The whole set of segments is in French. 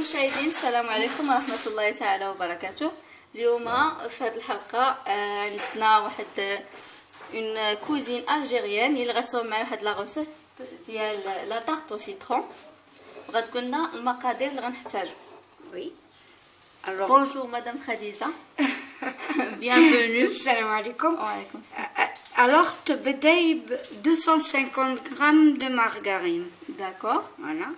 المشاهدين، السلام عليكم ورحمة الله تعالى وبركاته. اليوم في هذه الحلقة عندنا واحد اون كوزين الجيريان اللي غنسوي معايا واحد لا غوسيت ديال لا طارت او سيترون. غتقول لنا المقادير اللي غنحتاجو. Oui. Bonjour Madame Khadija. Bienvenue. Salam alaikum. وعليكم السلام. Alors, تبدأي ب 250 grammes de margarine. D'accord. Voilà.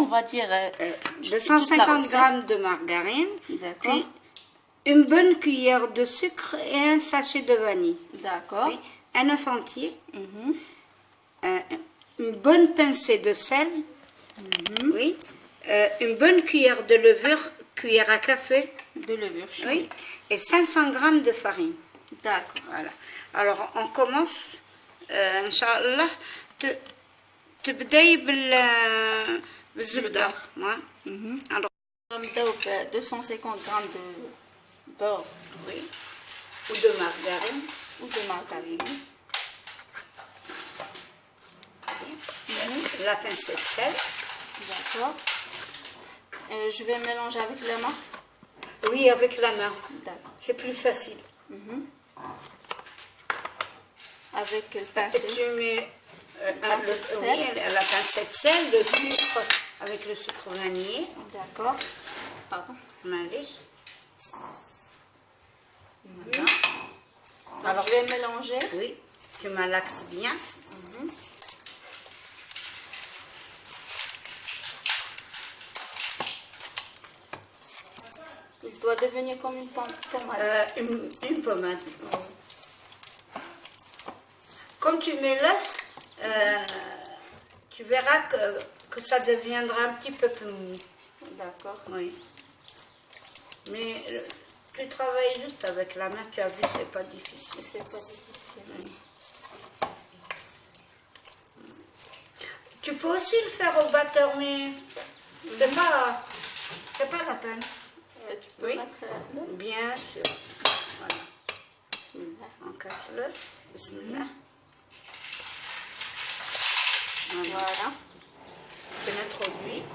On va dire 250 grammes de margarine. D'accord. Puis une bonne cuillère de sucre et un sachet de vanille. D'accord. Oui. Un œuf entier. Une bonne pincée de sel. Oui. Une bonne cuillère de levure, cuillère à café. De levure. Oui. Et 500 grammes de farine. D'accord. Voilà. Alors on commence ان شاء الله تبداي بالزبده. Alors نبداو ب 250 grammes de beurre. oui. Ou de margarine. Ou de margarine. La pincée de sel. D'accord. Je vais mélanger avec la main. Oui, avec la main. D'accord. C'est plus facile. Avec le Et pincé. tu mets sel. la pincée de sel, le sucre avec le sucre vanillé. D'accord. Pardon. معليش. Donc, Alors, je vais mélanger. oui, tu malaxes bien. Il doit devenir comme une pommade. Une pommade. Comme tu mets l'œuf, tu verras que ça deviendra un petit peu plus mou. D'accord. Oui. Mais tu travailles juste avec la main, tu as vu, c'est pas difficile. C'est pas difficile. Tu peux aussi le faire au batteur, mais c'est pas la peine. Tu peux Oui. mettre Bien sûr. Voilà. Bismillah. On casse l'œuf. Bismillah. Voilà. Tu mets trop d'huile.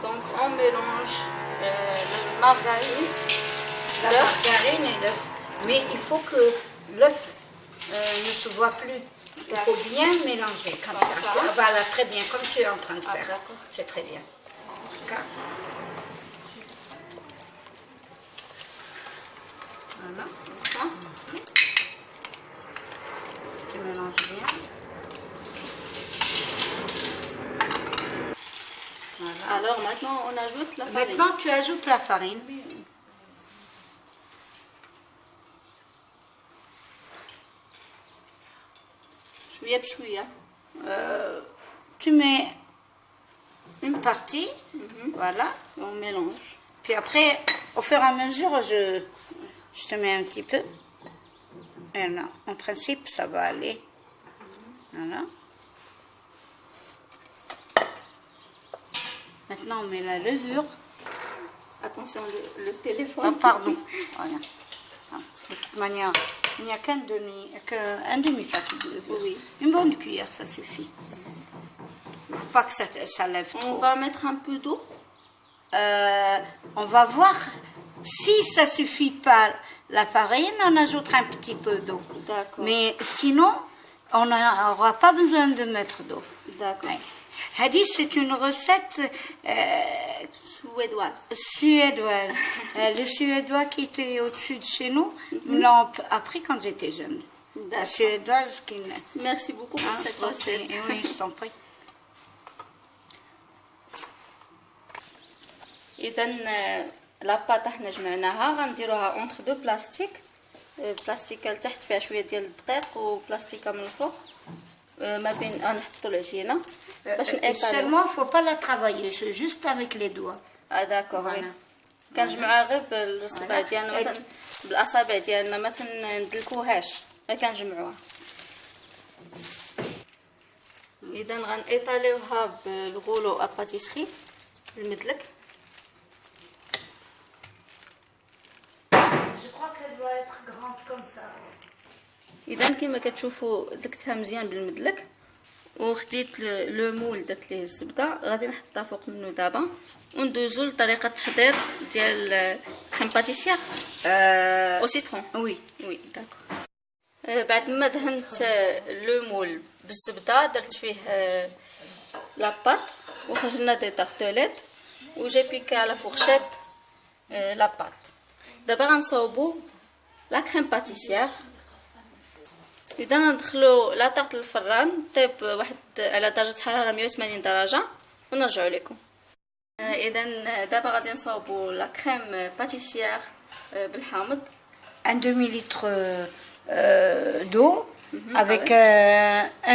Donc on mélange la margarine, La margarine et l'œuf. Mais il faut que l'œuf ne se voit plus. Il faut bien mélanger comme ça. Ah, voilà, très bien, comme tu es en train de Ah, faire. d'accord. C'est très bien. D'accord. Voilà. ça. Tu mélanges bien. Voilà. Alors maintenant on ajoute la farine. Maintenant, tu ajoutes la farine. شوية بشوية. Tu mets une partie, voilà. On mélange. Puis après, au fur et à mesure, je te mets un petit peu. Et là, en principe, ça va aller. Voilà. Maintenant, on met la levure. Attention le téléphone. Ah, pardon. Voilà. Ah, de toute manière, il n'y a qu'un demi-paquet de levure. Oui. Une bonne cuillère, ça suffit. Il ne faut pas que ça lève trop. On va mettre un peu d'eau. On va voir si ça suffit pas la farine, on ajoutera un petit peu d'eau. D'accord. Mais sinon, on n'aura pas besoin de mettre d'eau. D'accord. Ouais. Hadi, c'est une recette Suédoise. suédoise. Le suédois qui était au-dessus de chez nous me l'a appris quand j'étais jeune. La D'accord. suédoise qui... Merci beaucoup pour cette recette. Oui, je t'en prie. اذا لاباط احنا جمعناها غنديروها اونتر دو بلاستيك. بلاستيكه لتحت فيها شويه ديال الدقيق وبلاستيكه من الفوق ما بين نحطوا العجينه باش نايطاليو. Seulement, il ne faut pas la travailler, juste avec les doigts. داكوغ. فوالا. كنجمعها غير بالاصبع ديالنا مثلا بالاصابع ديالنا ما تندلكوهاش غير كنجمعوها. اذا غنايطاليوها بالغولو اباتيسري المدلك. Je crois qu'elle doit être grande comme ça. اذا كما كتشوفوا دلكتها مزيان بالمدلك وخديت لو مول درت ليه الزبده، غادي نحطها فوق منه دابا وندوزو لطريقه التحضير ديال كريم باتيسير او سيترون. وي وي داكور. بعد ما دهنت لو مول بالزبده درت فيه لاباط وخرجنا دي تارتوليت وجي بيكا على فورشيت لاباط. دابا غنصاوبو لا كريم باتيسير. اذا ندخلو لا طاقه الفران طيب واحد على درجه حراره 180 درجه ونرجعوا لكم. اذا دابا غادي نصاوبو لا كريم باتيسير بالحامض. Un demi-litre d'eau avec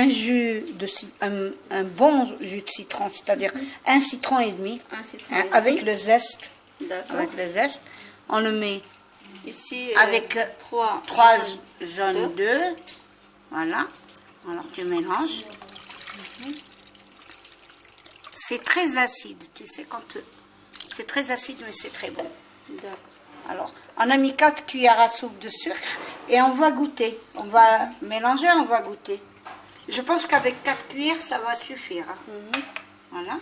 un jus de un bon jus de citron, c'est-à-dire un citron et demi, avec le zeste. Avec le zeste, on le met ici avec 3 jaunes d'œufs. Voilà. Alors tu mélanges. C'est très acide, tu sais quand c'est très acide mais c'est très bon. D'accord. Alors, on a mis 4 cuillères à soupe de sucre et on va goûter. On va mélanger, on va goûter. Je pense qu'avec 4 cuillères, ça va suffire. Voilà.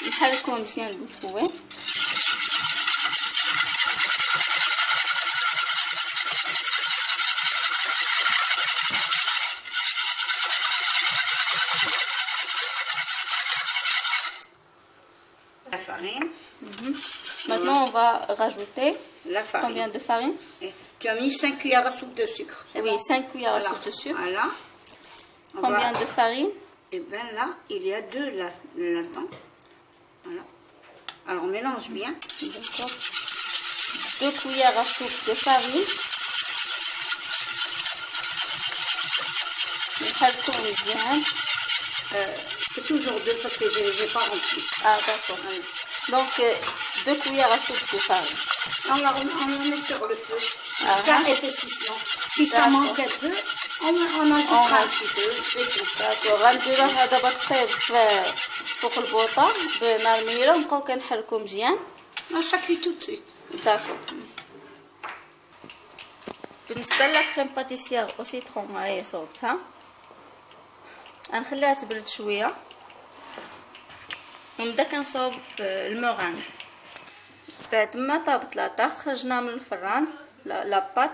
نحركو مزيان بالفوين. La farine. Maintenant, on va rajouter La farine. combien de farine? Et tu as mis 5 cuillères à soupe de sucre. Oui, bon 5 cuillères à Voilà. soupe de sucre. Voilà. On Combien va- de farine? Et bien là, il y a 2 là-dedans. Voilà. Alors on mélange bien. D'accord. 2 cuillères à soupe de farine. نحركو مزيان. C'est toujours 2 parce que je n'ai pas rempli. Ah d'accord. Donc 2 cuillères à soupe de farine. On la met sur le feu. Ah, Jusqu'à épaississement. Si ça D'accord. manque un peu, on ajoutera un petit peu. C'est tout. داكور. غنديروها دابا تطيب فوق البوطه بنار مهيله ونبقاو كنحركو مزيان. Non, ça cuit tout de suite. داكور. بالنسبه للكريم باتيسير او سيترون هاهي صوبتها، غنخليها تبرد شويه ونبدا كنصاوب الموران. بعد ما طابت لاطاق خرجنا من الفران لاباط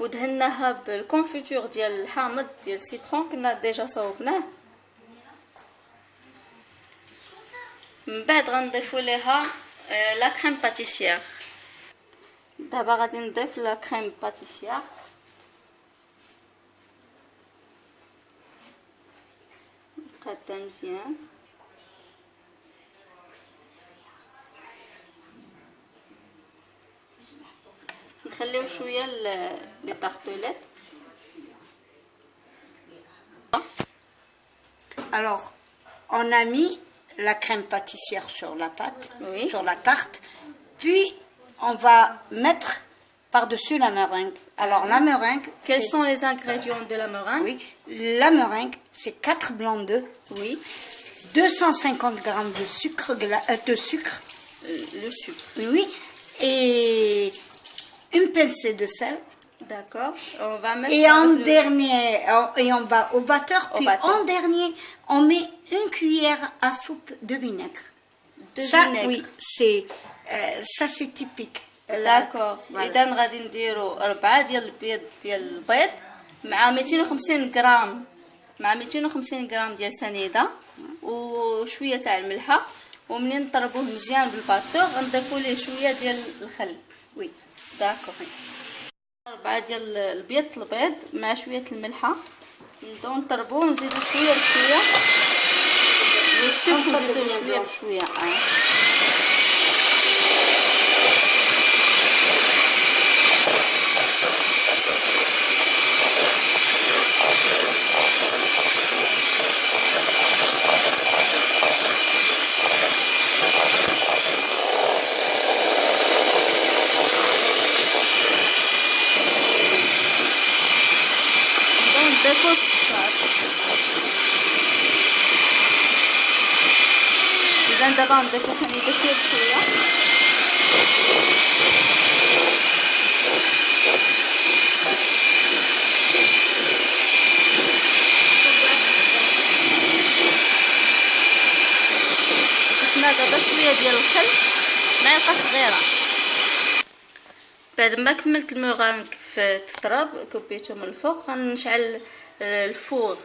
ودهناها بالكونفيتور ديال الحامض ديال السيترون كنا ديجا صاوبناه. من بعد غنضيفو ليها لا كريم باتيسير. دابا غادي نضيف لا كريم باتيسير. نقادها مزيان. نخليو شويه لي طارتوليت. Alors, on a mis la crème pâtissière sur la pâte, Oui. sur la tarte. Puis, on va mettre par-dessus la meringue. Alors, la meringue, Quels c'est- sont les ingrédients de la meringue? oui, la meringue, c'est 4 blancs d'œufs, Oui. 250 grammes de sucre, de sucre, Le sucre. oui, et une pincée de sel. D'accord. On va mettre Et en avec le- dernier, et on va au batteur, Au puis batteur. en dernier, on met une cuillère à soupe de vinaigre. de Ça, vinaigre. oui, ça c'est typique. داكور. Voilà. اذا غادي نديرو 4 ديال البيض ديال البيض مع 250 غرام مع 250 غرام ديال سنيده وشويه تاع الملحه، ومنين نطربوه مزيان بالباتور غنضيفو ليه شويه ديال الخل. Oui. داكور. 4 ديال البيض مع شويه الملحه نبداو نطربوه ونزيدو شويه بشويه والسكر نزيدو شويه بشويه. نضيفو السكر. اذا دابا نضيفو ثاني بشويه بشويه. ديال الخل، معلقه صغيره. بعد ما كملت المورانك في التراب كبيته من الفوق، غنشعل الفور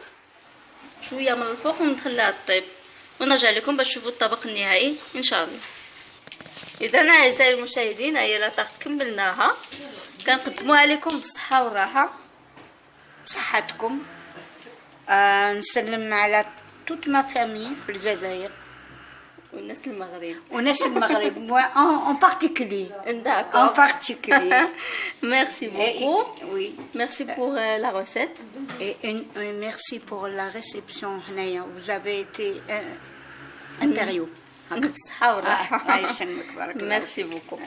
شويه من الفوق ونخليها طيب، ونرجع لكم باش تشوفوا الطبق النهائي ان شاء الله. اذا اعزائي المشاهدين هي لا طاقت كملناها، كنقدموها لكم بالصحه والراحه. صحتكم. نسلم على توت ما فامي في الجزائر والناس المغرب وناس المغرب en particulier. D'accord. En particulier. Merci beaucoup. Oui. Merci pour la recette. Et merci pour la réception. Vous avez été impériaux. بالصحة والراحة. الله يسلمك بارك الله. Merci beaucoup.